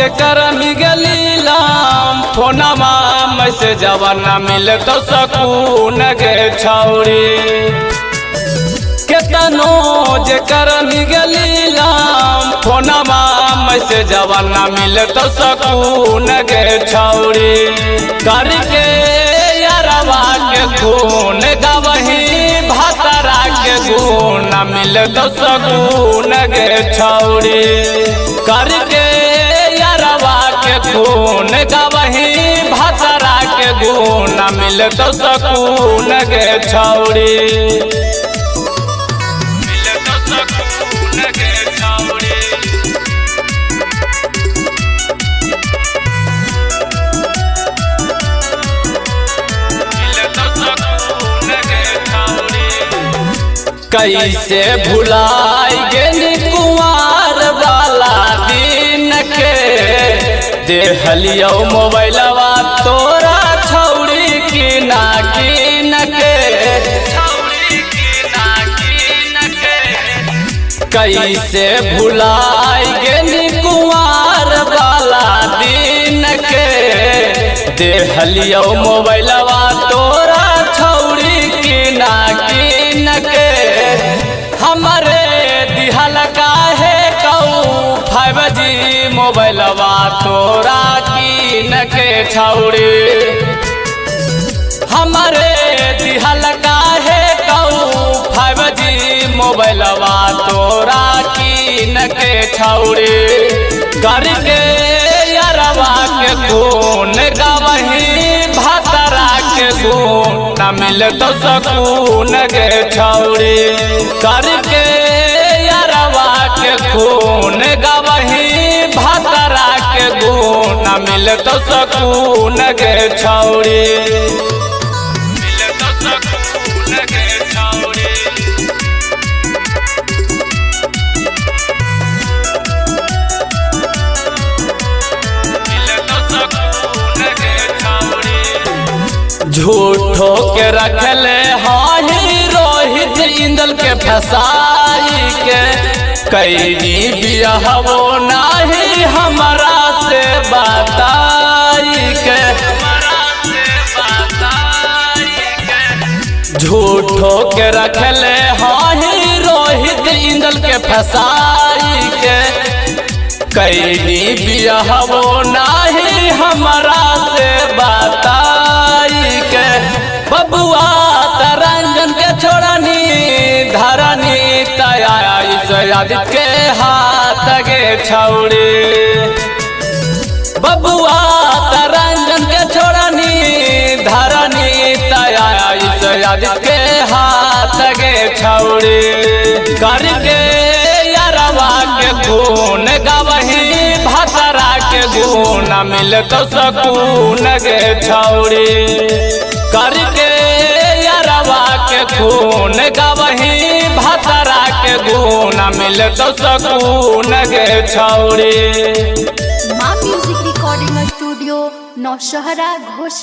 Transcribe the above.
जेकर मिगलीलाम फोनमा मैसेजवा न मिले तो सकून गे छौरी। केतनो जेकर मिगलीलाम फोनमा मैसेजवा न मिले तो सकून गे छौरी। करके यारवा के खून गवही भातरा के गुण न मिले तो सकून गे छौरी। करके यारवा के खून गवही भातरा के गुण न मिले तो सकून गे छौरी। मिले तो सकून गे छौरी। कैसे भुलाई गेली कुंवार वाला दिन के देहलियो मोबाइलवा तोरा छौरी की ना के। कैसे भुलाई गेली कुंवार वाला दिन के देहलियो मोबाइलवा तोरा छौरी की ना के। हमारे दिहल काहे कहू 5G मोबाइलवा तोरा कीन के छौरी। हमारे दिहल काहे कहू 5G मोबाइलवा तोरा कीन के छौरी। करके यारवा के खून गवही भातरा के गुण न मिले तो सकून गे छौरी। करके यारवा के खून गवही भातरा के गुण न मिले तो सकून गे छौरी। मिले तो सकून गे छौरी। झूठो के रखले हाही रोहित इंदल के फसाई के कैदी बियाहवो नाही हमरा से बताई के। झूठो के रखले हाही रोहित इंदल के फसाई के कैदी बियाहवो नाही हमरा से बताई के। बबुआ तरंजन के छोड़नी धरनी तया के हाथ गे छौरी। बबुआ तरंजन के छोड़नी धरनी तया के हाथ गे छौरी। करके यारवा के खून गवही भातरा के गुण न मिले तो सकून गे छौरी। करके यारवा के खून गवही भातरा के गुण न मिले तो सकून गे छौरी। माँ म्यूजिक रिकॉर्डिंग स्टूडियो नौशहरा घोष।